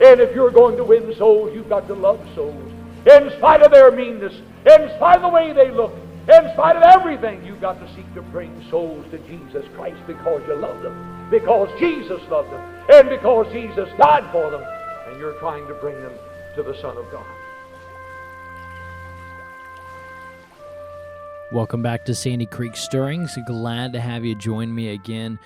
And if you're going to win souls, you've got to love souls. In spite of their meanness, in spite of the way they look, in spite of everything, you've got to seek to bring souls to Jesus Christ because you love them, because Jesus loved them, and because Jesus died for them, and you're trying to bring them to the Son of God. Welcome back to Sandy Creek Stirrings. Glad to have you join me again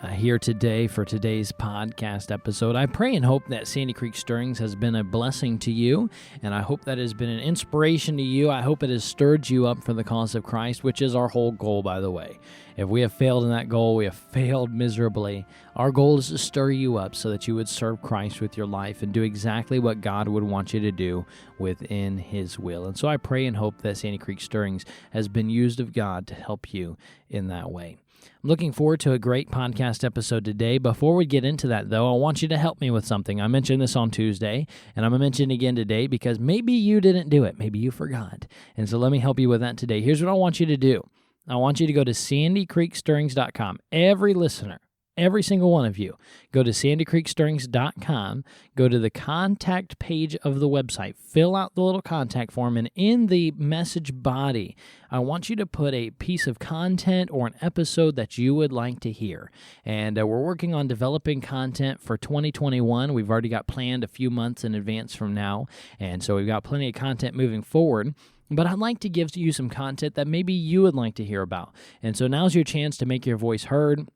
here today for today's podcast episode. I pray and hope that Sandy Creek Stirrings has been a blessing to you, and I hope that has been an inspiration to you. I hope it has stirred you up for the cause of Christ, which is our whole goal, by the way. If we have failed in that goal, we have failed miserably. Our goal is to stir you up so that you would serve Christ with your life and do exactly what God would want you to do within His will. And so I pray and hope that Sandy Creek Stirrings has been used of God to help you in that way. I'm looking forward to a great podcast episode today. Before we get into that, though, I want you to help me with something. I mentioned this on Tuesday, and I'm going to mention it again today because maybe you didn't do it. Maybe you forgot. And so let me help you with that today. Here's what I want you to do. I want you to go to sandycreekstirrings.com. Every listener, every single one of you, go to sandycreekstirrings.com, go to the contact page of the website, fill out the little contact form, and in the message body, I want you to put a piece of content or an episode that you would like to hear. And we're working on developing content for 2021. We've already got planned a few months in advance from now, and so we've got plenty of content moving forward. But I'd like to give you some content that maybe you would like to hear about. And so now's your chance to make your voice heard.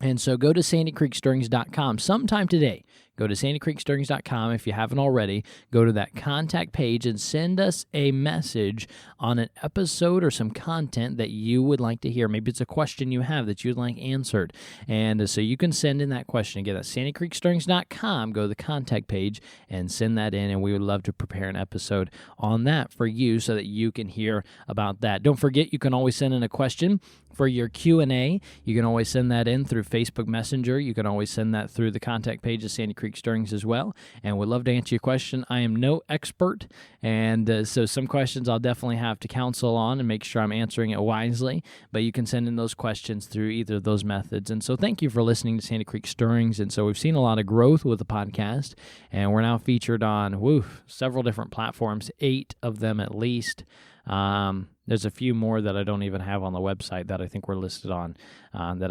And so go to sandycreekstirrings.com sometime today. Go to sandycreekstirrings.com if you haven't already. Go to that contact page and send us a message on an episode or some content that you would like to hear. Maybe it's a question you have that you'd like answered. And so you can send in that question. Again, that's sandycreekstirrings.com. Go to the contact page and send that in, and we would love to prepare an episode on that for you so that you can hear about that. Don't forget, you can always send in a question for your Q&A. You can always send that in through Facebook Messenger. You can always send that through the contact page of Sandy Creek Stirrings as well, and we'd love to answer your question. I am no expert, and so some questions I'll definitely have to counsel on and make sure I'm answering it wisely, but you can send in those questions through either of those methods. And so thank you for listening to Sandy Creek Stirrings. And so we've seen a lot of growth with the podcast, and we're now featured on several different platforms, 8 of them at least. There's a few more that I don't even have on the website that I think we're listed on that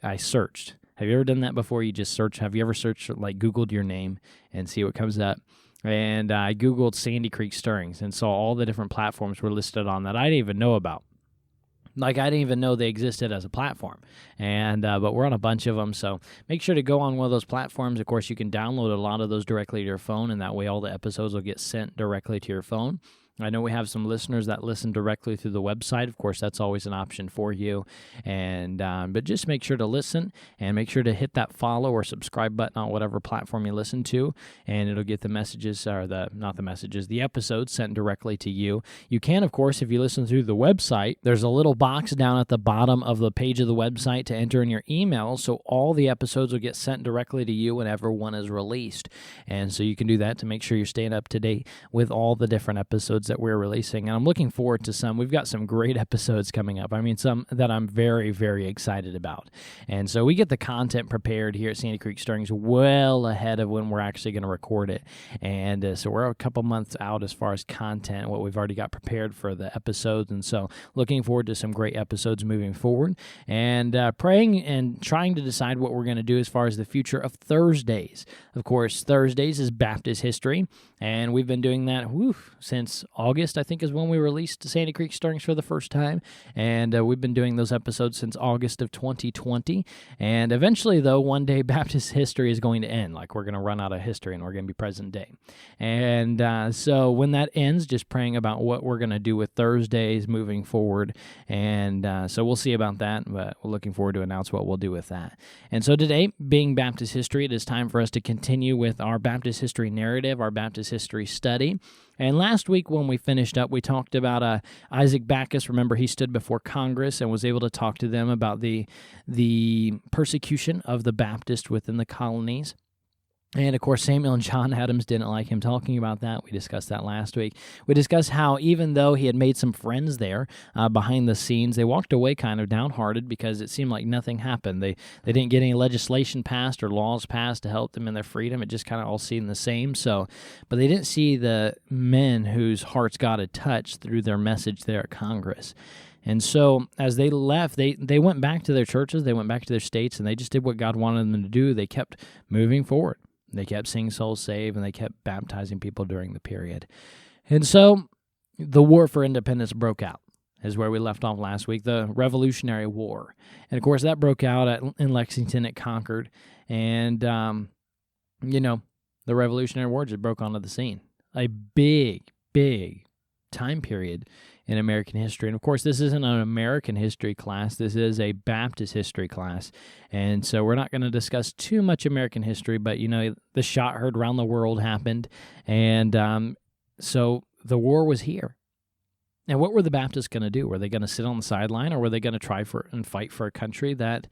I searched. Have you ever done that before? You just search. Have you ever searched, like Googled your name and see what comes up? And I Googled Sandy Creek Stirrings and saw all the different platforms were listed on that I didn't even know about. Like, I didn't even know they existed as a platform. And but we're on a bunch of them, so make sure to go on one of those platforms. Of course, you can download a lot of those directly to your phone, and that way all the episodes will get sent directly to your phone. I know we have some listeners that listen directly through the website. Of course, that's always an option for you. And but just make sure to listen and make sure to hit that follow or subscribe button on whatever platform you listen to, and it'll get the messages, or the episodes sent directly to you. You can, of course, if you listen through the website, there's a little box down at the bottom of the page of the website to enter in your email, so all the episodes will get sent directly to you whenever one is released. And so you can do that to make sure you're staying up to date with all the different episodes that we're releasing, and I'm looking forward to some. We've got some great episodes coming up. I mean, some that I'm very, very excited about. And so we get the content prepared here at Sandy Creek Stirrings well ahead of when we're actually going to record it. And so we're a couple months out as far as content, what we've already got prepared for the episodes. And so looking forward to some great episodes moving forward, and praying and trying to decide what we're going to do as far as the future of Thursdays. Of course, Thursdays is Baptist history, and we've been doing that since August, I think, is when we released Sandy Creek Stirrings for the first time, and we've been doing those episodes since August of 2020, and eventually, though, one day Baptist history is going to end. Like, we're going to run out of history, and we're going to be present day. And so when that ends, just praying about what we're going to do with Thursdays moving forward, and so we'll see about that, but we're looking forward to announce what we'll do with that. And so today, being Baptist history, it is time for us to continue with our Baptist history narrative, our Baptist history study. And last week when we finished up, we talked about Isaac Backus. Remember, he stood before Congress and was able to talk to them about the persecution of the Baptists within the colonies. And, of course, Samuel and John Adams didn't like him talking about that. We discussed that last week. We discussed how even though he had made some friends there behind the scenes, they walked away kind of downhearted because it seemed like nothing happened. They didn't get any legislation passed or laws passed to help them in their freedom. It just kind of all seemed the same. But they didn't see the men whose hearts God had touched through their message there at Congress. And so as they left, they went back to their churches, they went back to their states, and they just did what God wanted them to do. They kept moving forward. They kept seeing souls saved, and they kept baptizing people during the period. And so the War for Independence broke out, is where we left off last week, the Revolutionary War. And, of course, that broke out in Lexington at Concord. And, the Revolutionary War just broke onto the scene. A big, big time period in American history. And, of course, this isn't an American history class. This is a Baptist history class. And so we're not going to discuss too much American history, but, the shot heard around the world happened. And so the war was here. And what were the Baptists going to do? Were they going to sit on the sideline, or were they going to try and fight for a country that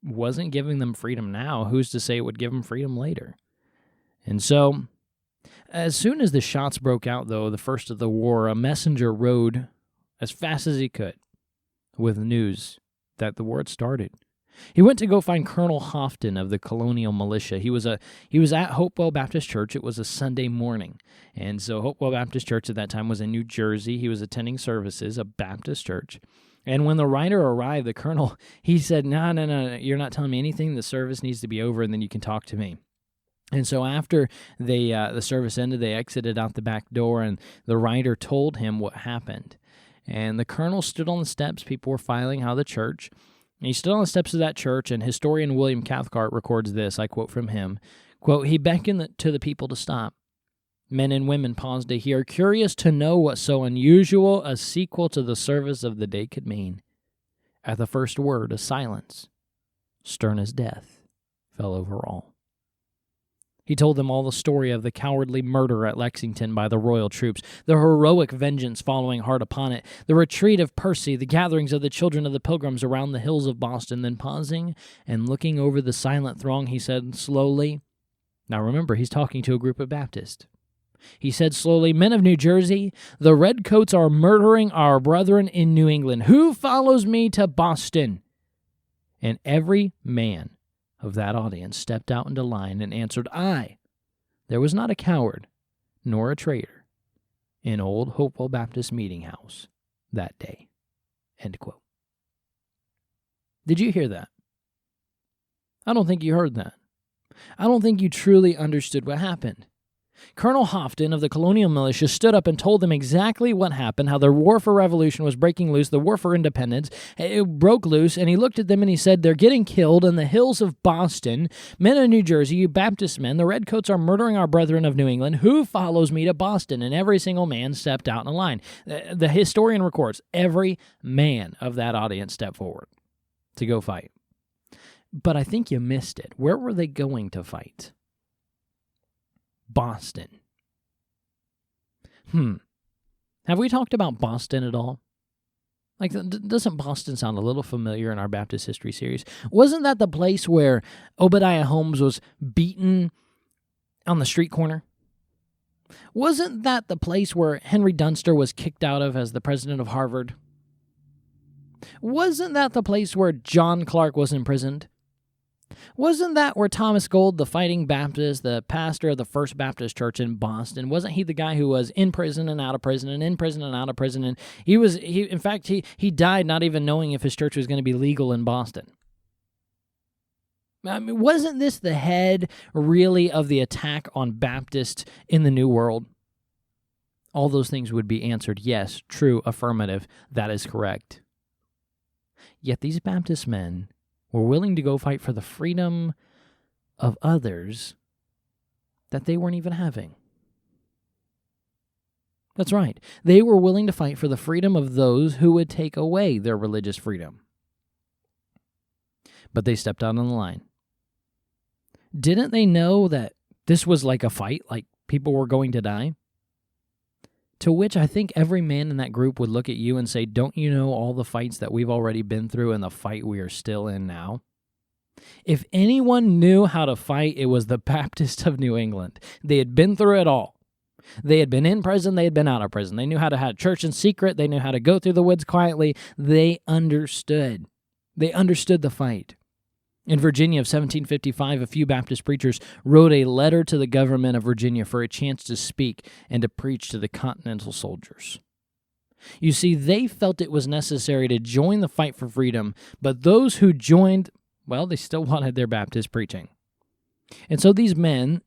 wasn't giving them freedom now? Who's to say it would give them freedom later? And so as soon as the shots broke out, though, the first of the war, a messenger rode as fast as he could with news that the war had started. He went to go find Colonel Houghton of the Colonial Militia. He was at Hopewell Baptist Church. It was a Sunday morning. And so Hopewell Baptist Church at that time was in New Jersey. He was attending services, a Baptist church. And when the writer arrived, the colonel, he said, No, you're not telling me anything. The service needs to be over, and then you can talk to me. And so after the service ended, they exited out the back door, and the writer told him what happened. And the colonel stood on the steps. People were filing out of the church. And he stood on the steps of that church, and historian William Cathcart records this. I quote from him, quote, "He beckoned to the people to stop. Men and women paused to hear, curious to know what so unusual a sequel to the service of the day could mean. At the first word, a silence, stern as death, fell over all. He told them all the story of the cowardly murder at Lexington by the royal troops, the heroic vengeance following hard upon it, the retreat of Percy, the gatherings of the children of the Pilgrims around the hills of Boston. Then pausing and looking over the silent throng, he said slowly," now remember, he's talking to a group of Baptists. He said slowly, "Men of New Jersey, the redcoats are murdering our brethren in New England. Who follows me to Boston?" And every man of that audience stepped out into line and answered, "I." There was not a coward nor a traitor in Old Hopewell Baptist Meeting House that day. End quote. Did you hear that? I don't think you heard that. I don't think you truly understood what happened. Colonel Houghton of the Colonial Militia stood up and told them exactly what happened, how the war for revolution was breaking loose, the war for independence. It broke loose, and he looked at them and he said, "They're getting killed in the hills of Boston. Men of New Jersey, you Baptist men, the redcoats are murdering our brethren of New England. Who follows me to Boston?" And every single man stepped out in a line. The historian records every man of that audience stepped forward to go fight. But I think you missed it. Where were they going to fight? Boston. Have we talked about Boston at all? Like, doesn't Boston sound a little familiar in our Baptist history series? Wasn't that the place where Obadiah Holmes was beaten on the street corner? Wasn't that the place where Henry Dunster was kicked out of as the president of Harvard? Wasn't that the place where John Clark was imprisoned? Wasn't that where Thomas Gold, the fighting Baptist, the pastor of the First Baptist Church in Boston, wasn't he the guy who was in prison and out of prison and in prison and out of prison? And he died not even knowing if his church was going to be legal in Boston. I mean, wasn't this the head, really, of the attack on Baptists in the New World? All those things would be answered, yes, true, affirmative, that is correct. Yet these Baptist men were willing to go fight for the freedom of others that they weren't even having. That's right. They were willing to fight for the freedom of those who would take away their religious freedom. But they stepped out on the line. Didn't they know that this was like a fight, like people were going to die? To which I think every man in that group would look at you and say, "Don't you know all the fights that we've already been through and the fight we are still in now?" If anyone knew how to fight, it was the Baptists of New England. They had been through it all. They had been in prison. They had been out of prison. They knew how to have church in secret. They knew how to go through the woods quietly. They understood. They understood the fight. In Virginia of 1755, a few Baptist preachers wrote a letter to the government of Virginia for a chance to speak and to preach to the Continental soldiers. You see, they felt it was necessary to join the fight for freedom, but those who joined, well, they still wanted their Baptist preaching. And so these men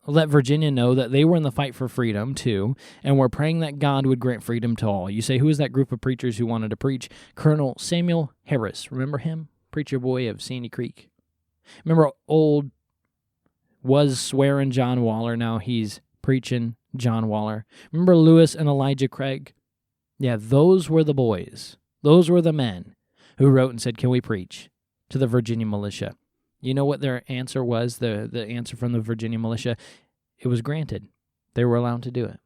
let Virginia know that they were in the fight for freedom, too, and were praying that God would grant freedom to all. You say, who is that group of preachers who wanted to preach? Colonel Samuel Harris. Remember him? Preacher boy of Sandy Creek. Remember was swearing John Waller, now he's preaching John Waller. Remember Lewis and Elijah Craig? Yeah, those were the boys. Those were the men who wrote and said, can we preach to the Virginia militia? You know what their answer was, the answer from the Virginia militia? It was granted. They were allowed to do it.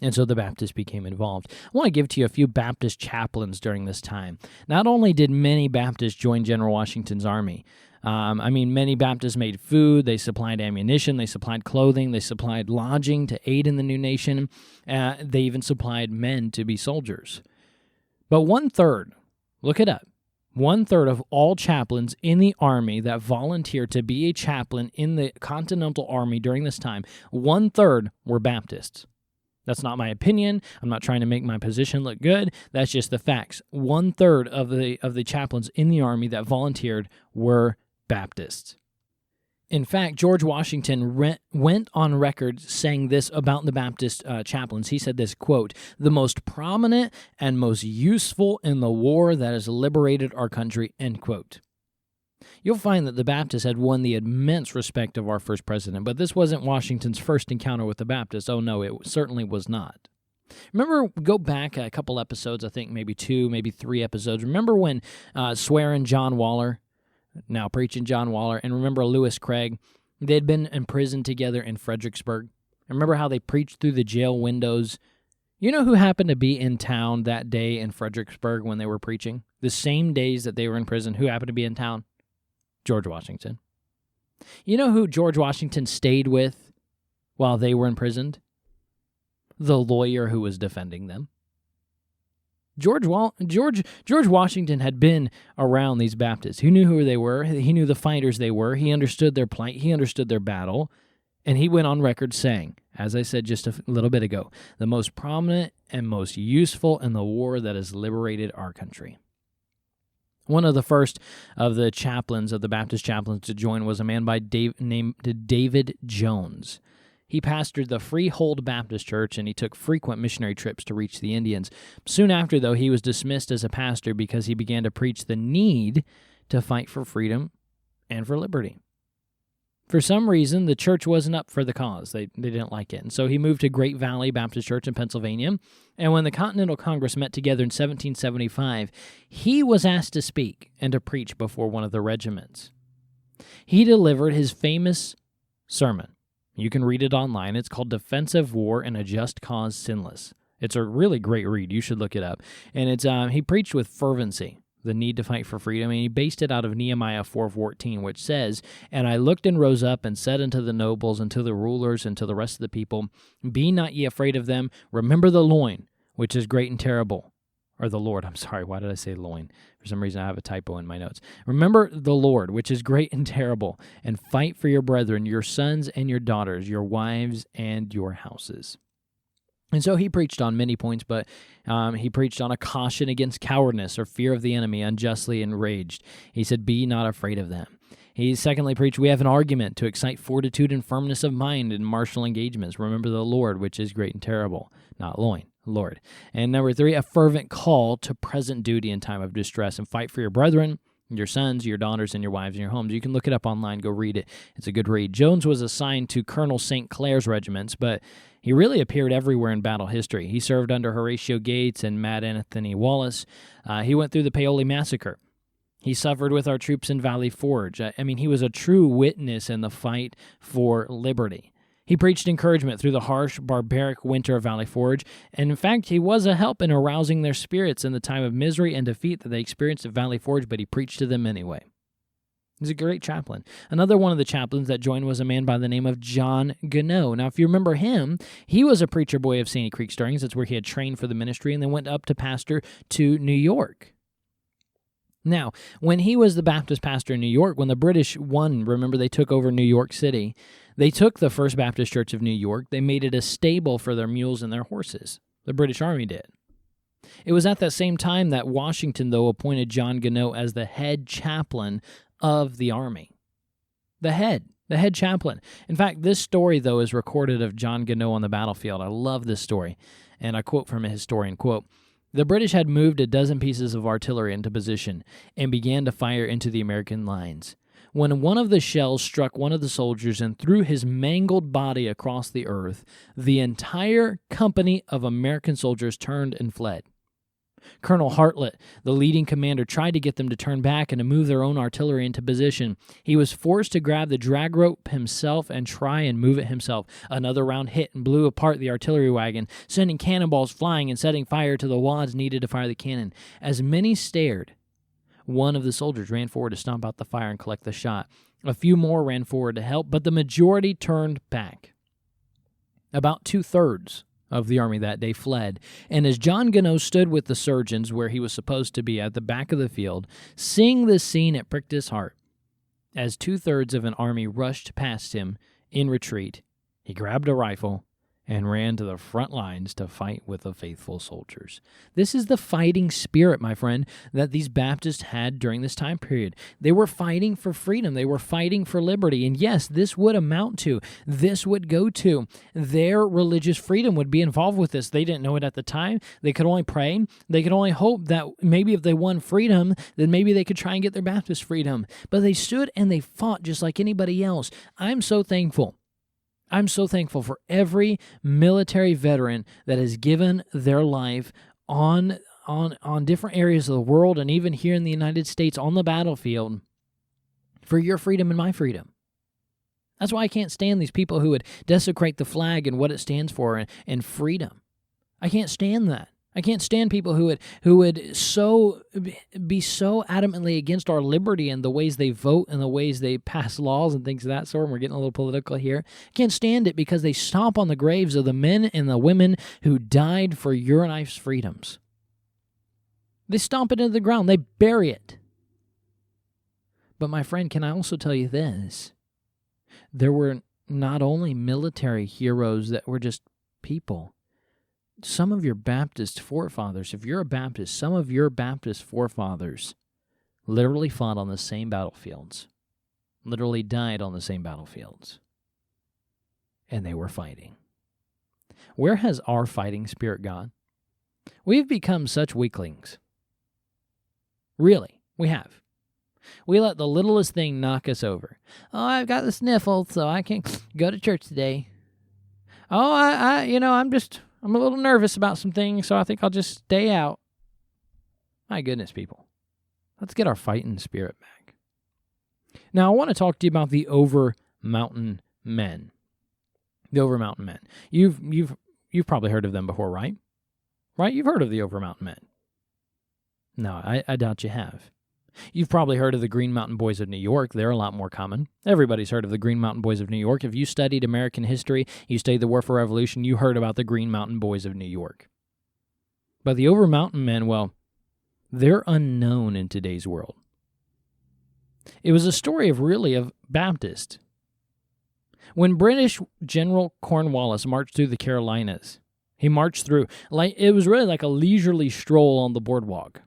And so the Baptists became involved. I want to give to you a few Baptist chaplains during this time. Not only did many Baptists join General Washington's army, many Baptists made food, they supplied ammunition, they supplied clothing, they supplied lodging to aid in the new nation. They even supplied men to be soldiers. But 1/3, look it up, 1/3 of all chaplains in the Army that volunteered to be a chaplain in the Continental Army during this time, 1/3 were Baptists. That's not my opinion. I'm not trying to make my position look good. That's just the facts. 1/3 of the chaplains in the Army that volunteered were Baptists. In fact, George Washington went on record saying this about the Baptist chaplains. He said this, quote, "The most prominent and most useful in the war that has liberated our country," end quote. You'll find that the Baptists had won the immense respect of our first president, but this wasn't Washington's first encounter with the Baptists. Oh, no, it certainly was not. Remember, go back a couple episodes, I think maybe 2, maybe 3 episodes. Remember when swearing John Waller, now preaching John Waller, and remember Lewis Craig? They had been in prison together in Fredericksburg. Remember how they preached through the jail windows? You know who happened to be in town that day in Fredericksburg when they were preaching? The same days that they were in prison, who happened to be in town? George Washington. You know who George Washington stayed with while they were imprisoned? The lawyer who was defending them. George Washington had been around these Baptists. He knew who they were. He knew the fighters they were. He understood their plight. He understood their battle. And he went on record saying, as I said just a little bit ago, the most prominent and most useful in the war that has liberated our country. One of the first of the chaplains, of the Baptist chaplains to join, was a man named David Jones. He pastored the Freehold Baptist Church, and he took frequent missionary trips to reach the Indians. Soon after, though, he was dismissed as a pastor because he began to preach the need to fight for freedom and for liberty. For some reason, the church wasn't up for the cause. They didn't like it. And so he moved to Great Valley Baptist Church in Pennsylvania. And when the Continental Congress met together in 1775, he was asked to speak and to preach before one of the regiments. He delivered his famous sermon. You can read it online. It's called Defensive War and a Just Cause Sinless. It's a really great read. You should look it up. And it's he preached with fervency the need to fight for freedom, and he based it out of Nehemiah 4:14, which says, "And I looked and rose up and said unto the nobles and to the rulers and to the rest of the people, Be not ye afraid of them. Remember the loin, which is great and terrible." Or the Lord, I'm sorry, why did I say loin? For some reason I have a typo in my notes. "Remember the Lord, which is great and terrible, and fight for your brethren, your sons and your daughters, your wives and your houses." And so he preached on many points, but he preached on a caution against cowardice or fear of the enemy, unjustly enraged. He said, "Be not afraid of them." He secondly preached, "We have an argument to excite fortitude and firmness of mind in martial engagements. Remember the Lord, which is great and terrible." Not loin, Lord. And number 3, a fervent call to present duty in time of distress, and fight for your brethren, your sons, your daughters, and your wives, and your homes. You can look it up online. Go read it. It's a good read. Jones was assigned to Colonel St. Clair's regiments, but he really appeared everywhere in battle history. He served under Horatio Gates and Mad Anthony Wallace. He went through the Paoli Massacre. He suffered with our troops in Valley Forge. He was a true witness in the fight for liberty. He preached encouragement through the harsh, barbaric winter of Valley Forge, and in fact, he was a help in arousing their spirits in the time of misery and defeat that they experienced at Valley Forge, but he preached to them anyway. He's a great chaplain. Another one of the chaplains that joined was a man by the name of John Gano. Now, if you remember him, he was a preacher boy of Sandy Creek Stirrings. That's where he had trained for the ministry and then went up to pastor to New York. Now, when he was the Baptist pastor in New York, when the British won, remember they took over New York City, they took the First Baptist Church of New York, they made it a stable for their mules and their horses. The British Army did. It was at that same time that Washington, though, appointed John Gano as the head chaplain of the Army. The head chaplain. In fact, this story, though, is recorded of John Gano on the battlefield. I love this story, and I quote from a historian, quote, "The British had moved a dozen pieces of artillery into position and began to fire into the American lines. When one of the shells struck one of the soldiers and threw his mangled body across the earth, the entire company of American soldiers turned and fled. Colonel Hartlett, the leading commander, tried to get them to turn back and to move their own artillery into position. He was forced to grab the drag rope himself and try and move it himself. Another round hit and blew apart the artillery wagon, sending cannonballs flying and setting fire to the wads needed to fire the cannon. As many stared, one of the soldiers ran forward to stomp out the fire and collect the shot. A few more ran forward to help, but the majority turned back. About 2/3 of the army that day fled, and as John Gano stood with the surgeons where he was supposed to be at the back of the field, seeing this scene, it pricked his heart. As 2/3 of an army rushed past him in retreat, he grabbed a rifle and ran to the front lines to fight with the faithful soldiers. This is the fighting spirit, my friend, that these Baptists had during this time period. They were fighting for freedom. They were fighting for liberty. And yes, this would amount to, this would go to, their religious freedom would be involved with this. They didn't know it at the time. They could only pray. They could only hope that maybe if they won freedom, then maybe they could try and get their Baptist freedom. But they stood and they fought just like anybody else. I'm so thankful for every military veteran that has given their life on different areas of the world and even here in the United States on the battlefield for your freedom and my freedom. That's why I can't stand these people who would desecrate the flag and what it stands for and freedom. I can't stand that. I can't stand people who would be so adamantly against our liberty and the ways they vote and the ways they pass laws and things of that sort. And we're getting a little political here. I can't stand it because they stomp on the graves of the men and the women who died for your and I's freedoms. They stomp it into the ground. They bury it. But my friend, can I also tell you this? There were not only military heroes that were just people. Some of your Baptist forefathers, if you're a Baptist, some of your Baptist forefathers literally fought on the same battlefields, literally died on the same battlefields, and they were fighting. Where has our fighting spirit gone? We've become such weaklings. Really, we have. We let the littlest thing knock us over. Oh, I've got the sniffles, so I can't go to church today. Oh, I'm a little nervous about some things, so I think I'll just stay out. My goodness, people. Let's get our fighting spirit back. Now, I want to talk to you about the Over Mountain Men. The Over Mountain Men. You've probably heard of them before, right? Right? You've heard of the Over Mountain Men. No, I doubt you have. You've probably heard of the Green Mountain Boys of New York. They're a lot more common. Everybody's heard of the Green Mountain Boys of New York. If you studied American history, you studied the War for Revolution, you heard about the Green Mountain Boys of New York. But the Over Mountain Men, well, they're unknown in today's world. It was a story of Baptist. When British General Cornwallis marched through the Carolinas, he marched through, it was really like a leisurely stroll on the boardwalk.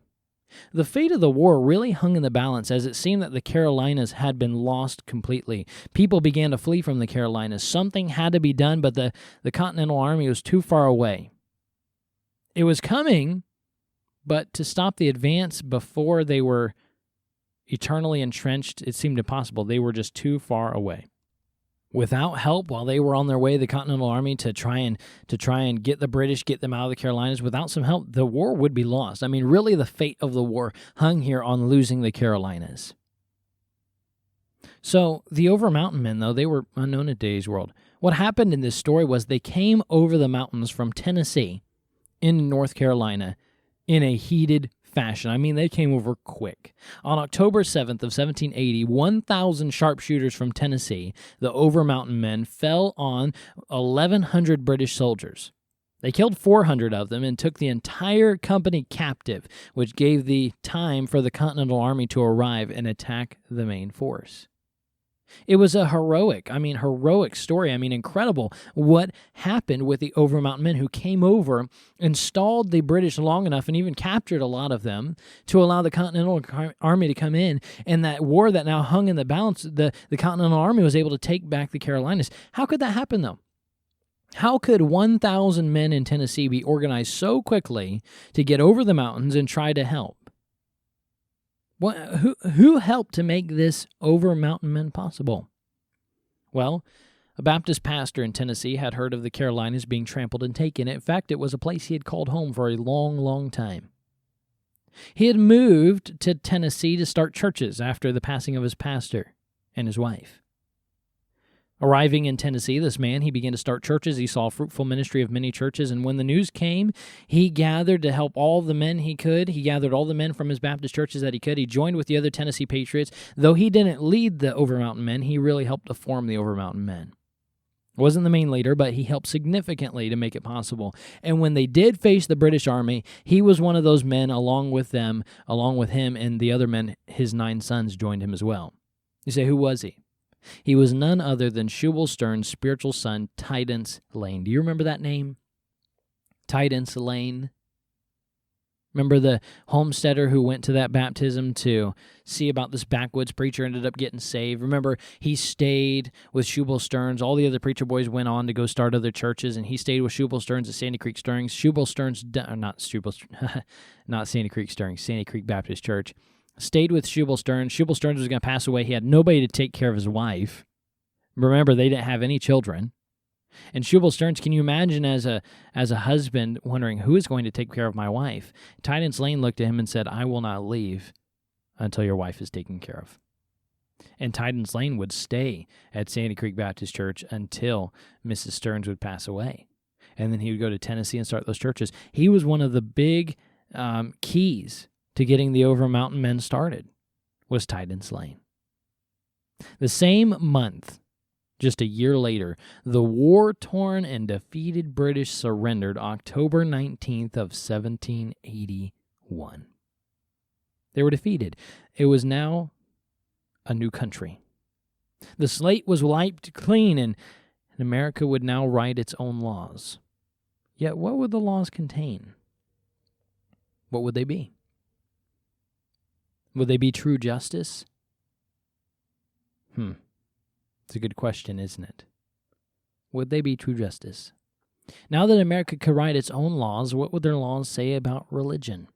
The fate of the war really hung in the balance as it seemed that the Carolinas had been lost completely. People began to flee from the Carolinas. Something had to be done, but the Continental Army was too far away. It was coming, but to stop the advance before they were eternally entrenched, it seemed impossible. They were just too far away. Without help, while they were on their way, the Continental Army, to try and get the British, get them out of the Carolinas, without some help, the war would be lost. I mean, really, the fate of the war hung here on losing the Carolinas. So the Over Mountain Men, though, they were unknown in today's world. What happened in this story was they came over the mountains from Tennessee into North Carolina in a heated fashion. I mean, they came over quick. On October 7th of 1780, 1,000 sharpshooters from Tennessee, the Over-Mountain Men, fell on 1,100 British soldiers. They killed 400 of them and took the entire company captive, which gave the time for the Continental Army to arrive and attack the main force. It was a heroic story. Incredible what happened with the Over-Mountain Men who came over and stalled the British long enough and even captured a lot of them to allow the Continental Army to come in. And that war that now hung in the balance, the Continental Army was able to take back the Carolinas. How could that happen, though? How could 1,000 men in Tennessee be organized so quickly to get over the mountains and try to help? Who helped to make this Over-Mountain Men possible? Well, a Baptist pastor in Tennessee had heard of the Carolinas being trampled and taken. In fact, it was a place he had called home for a long, long time. He had moved to Tennessee to start churches after the passing of his pastor and his wife. Arriving in Tennessee, this man, he began to start churches. He saw a fruitful ministry of many churches, and when the news came, he gathered to help all the men he could. He gathered all the men from his Baptist churches that he could. He joined with the other Tennessee patriots. Though he didn't lead the Over-Mountain Men, he really helped to form the Over-Mountain Men. Wasn't the main leader, but he helped significantly to make it possible. And when they did face the British Army, he was one of those men along with him, and the other men, his 9 sons, joined him as well. You say, who was he? He was none other than Shubal Stern's spiritual son, Tidance Lane. Do you remember that name? Tidance Lane. Remember the homesteader who went to that baptism to see about this backwoods preacher, ended up getting saved? Remember, he stayed with Shubal Stearns. All the other preacher boys went on to go start other churches, and he stayed with Shubal Stearns at Sandy Creek Stirrings. Not Sandy Creek Stirrings, Sandy Creek Baptist Church. Stayed with Shubal Stearns. Shubal Stearns was going to pass away. He had nobody to take care of his wife. Remember, they didn't have any children. And Shubal Stearns, can you imagine as a husband wondering, who is going to take care of my wife? Tidance Lane looked at him and said, I will not leave until your wife is taken care of. And Tidance Lane would stay at Sandy Creek Baptist Church until Mrs. Stearns would pass away. And then he would go to Tennessee and start those churches. He was one of the big keys to getting the Over-Mountain Men started, was Tidance Lane. The same month, just a year later, the war-torn and defeated British surrendered October 19th of 1781. They were defeated. It was now a new country. The slate was wiped clean, and America would now write its own laws. Yet what would the laws contain? What would they be? Would they be true justice? It's a good question, isn't it? Would they be true justice? Now that America could write its own laws, what would their laws say about religion?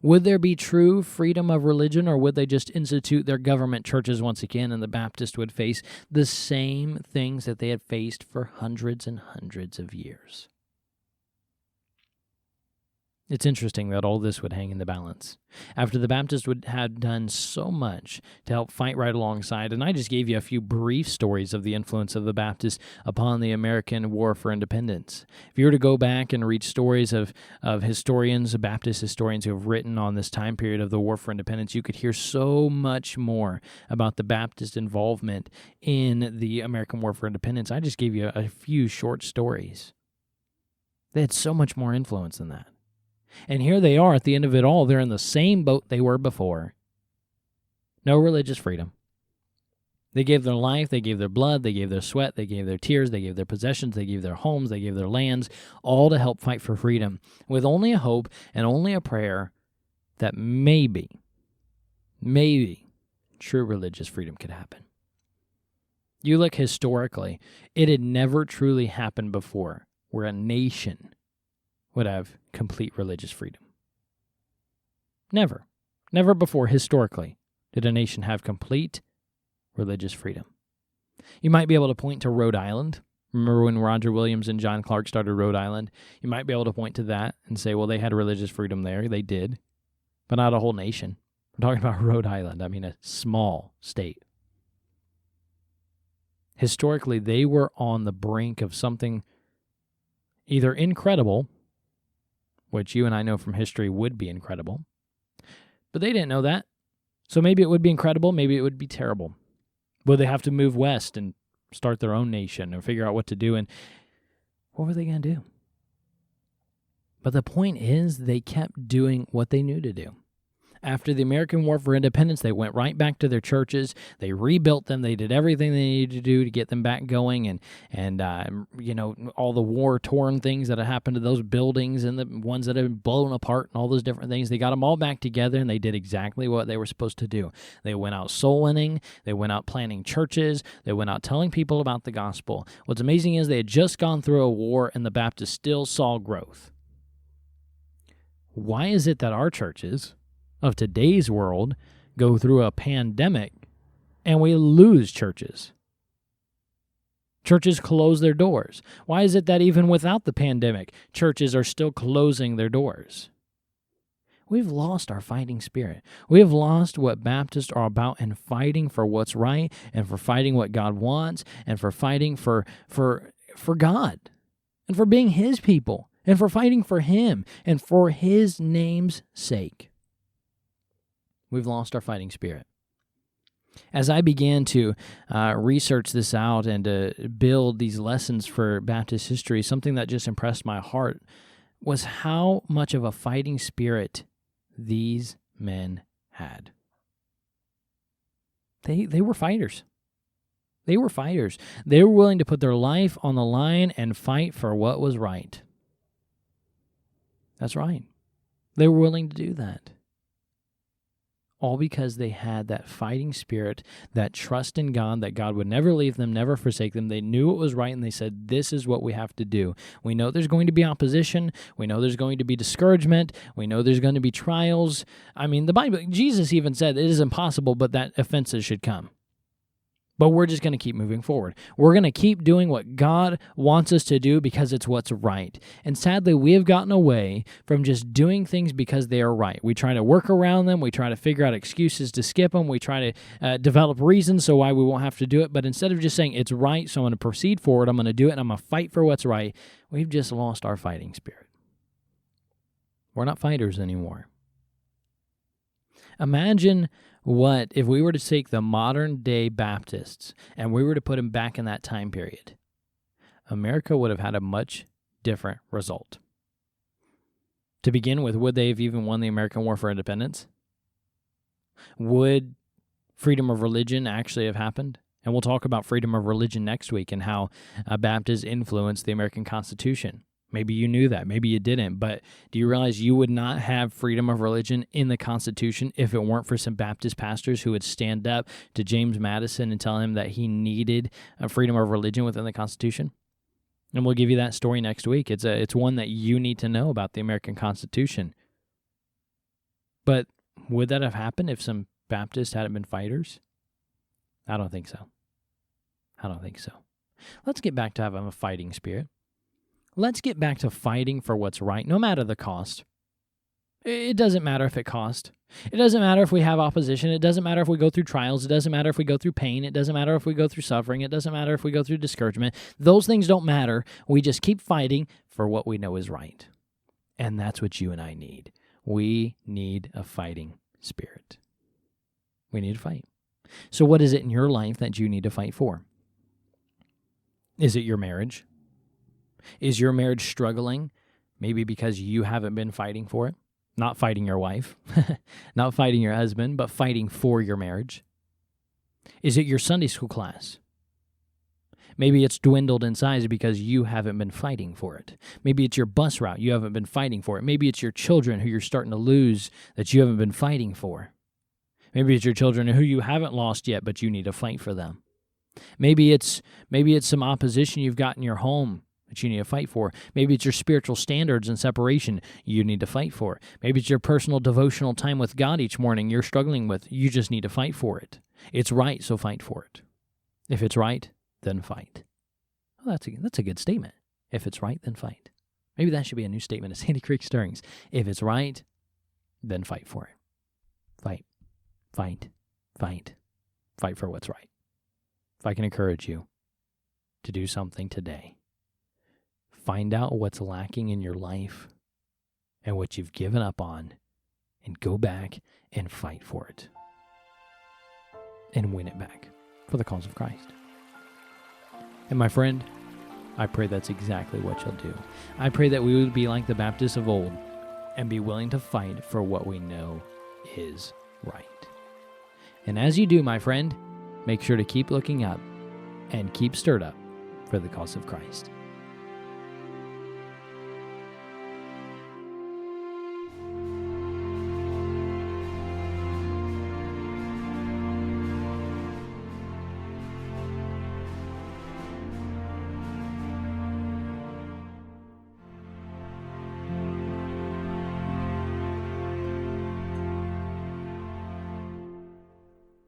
Would there be true freedom of religion, or would they just institute their government churches once again, and the Baptists would face the same things that they had faced for hundreds and hundreds of years? It's interesting that all this would hang in the balance. After the Baptists had done so much to help fight right alongside, and I just gave you a few brief stories of the influence of the Baptists upon the American War for Independence. If you were to go back and read stories of historians, Baptist historians who have written on this time period of the War for Independence, you could hear so much more about the Baptist involvement in the American War for Independence. I just gave you a few short stories. They had so much more influence than that. And here they are at the end of it all. They're in the same boat they were before. No religious freedom. They gave their life, they gave their blood, they gave their sweat, they gave their tears, they gave their possessions, they gave their homes, they gave their lands, all to help fight for freedom, with only a hope and only a prayer that maybe true religious freedom could happen. You look historically, it had never truly happened before where a nation would have complete religious freedom. Never. Never before, historically, did a nation have complete religious freedom. You might be able to point to Rhode Island. Remember when Roger Williams and John Clark started Rhode Island? You might be able to point to that and say, well, they had religious freedom there. They did. But not a whole nation. I'm talking about Rhode Island. I mean, a small state. Historically, they were on the brink of something either incredible, which you and I know from history would be incredible, But they didn't know that. So maybe it would be incredible, maybe it would be terrible. Would they have to move west and start their own nation and figure out what to do? And what were they going to do? But the point is, they kept doing what they knew to do. After the American War for Independence, they went right back to their churches. They rebuilt them. They did everything they needed to do to get them back going. And all the war-torn things that had happened to those buildings and the ones that had been blown apart and all those different things, they got them all back together, and they did exactly what they were supposed to do. They went out soul winning. They went out planting churches. They went out telling people about the gospel. What's amazing is they had just gone through a war, and the Baptists still saw growth. Why is it that our churches of today's world go through a pandemic and we lose churches? Churches close their doors. Why is it that even without the pandemic, churches are still closing their doors? We've lost our fighting spirit. We have lost what Baptists are about in fighting for what's right and for fighting what God wants and for fighting for God and for being His people and for fighting for Him and for His name's sake. We've lost our fighting spirit. As I began to research this out and to build these lessons for Baptist history, something that just impressed my heart was how much of a fighting spirit these men had. They were fighters. They were fighters. They were willing to put their life on the line and fight for what was right. That's right. They were willing to do that. All because they had that fighting spirit, that trust in God, that God would never leave them, never forsake them. They knew it was right, and they said, this is what we have to do. We know there's going to be opposition. We know there's going to be discouragement. We know there's going to be trials. I mean, the Bible, Jesus even said it is impossible, but that offenses should come. But we're just going to keep moving forward. We're going to keep doing what God wants us to do because it's what's right. And sadly, we have gotten away from just doing things because they are right. We try to work around them. We try to figure out excuses to skip them. We try to develop reasons so why we won't have to do it. But instead of just saying it's right, so I'm going to proceed forward, I'm going to do it, and I'm going to fight for what's right, we've just lost our fighting spirit. We're not fighters anymore. Imagine what if we were to take the modern-day Baptists and we were to put them back in that time period. America would have had a much different result. To begin with, would they have even won the American War for Independence? Would freedom of religion actually have happened? And we'll talk about freedom of religion next week and how Baptists influenced the American Constitution. Maybe you knew that. Maybe you didn't. But do you realize you would not have freedom of religion in the Constitution if it weren't for some Baptist pastors who would stand up to James Madison and tell him that he needed a freedom of religion within the Constitution? And we'll give you that story next week. It's one that you need to know about the American Constitution. But would that have happened if some Baptists hadn't been fighters? I don't think so. I don't think so. Let's get back to having a fighting spirit. Let's get back to fighting for what's right, no matter the cost. It doesn't matter if it costs. It doesn't matter if we have opposition. It doesn't matter if we go through trials. It doesn't matter if we go through pain. It doesn't matter if we go through suffering. It doesn't matter if we go through discouragement. Those things don't matter. We just keep fighting for what we know is right. And that's what you and I need. We need a fighting spirit. We need to fight. So what is it in your life that you need to fight for? Is it your marriage? Is your marriage struggling? Maybe because you haven't been fighting for it? Not fighting your wife, not fighting your husband, but fighting for your marriage. Is it your Sunday school class? Maybe it's dwindled in size because you haven't been fighting for it. Maybe it's your bus route. You haven't been fighting for it. Maybe it's your children who you're starting to lose that you haven't been fighting for. Maybe it's your children who you haven't lost yet, but you need to fight for them. Maybe it's some opposition you've got in your home that you need to fight for. Maybe it's your spiritual standards and separation you need to fight for. Maybe it's your personal devotional time with God each morning you're struggling with. You just need to fight for it. It's right, so fight for it. If it's right, then fight. Well, that's a good statement. If it's right, then fight. Maybe that should be a new statement of Sandy Creek Stirrings. If it's right, then fight for it. Fight, fight, fight. Fight for what's right. If I can encourage you to do something today, find out what's lacking in your life and what you've given up on and go back and fight for it and win it back for the cause of Christ. And my friend, I pray that's exactly what you'll do. I pray that we would be like the Baptists of old and be willing to fight for what we know is right. And as you do, my friend, make sure to keep looking up and keep stirred up for the cause of Christ.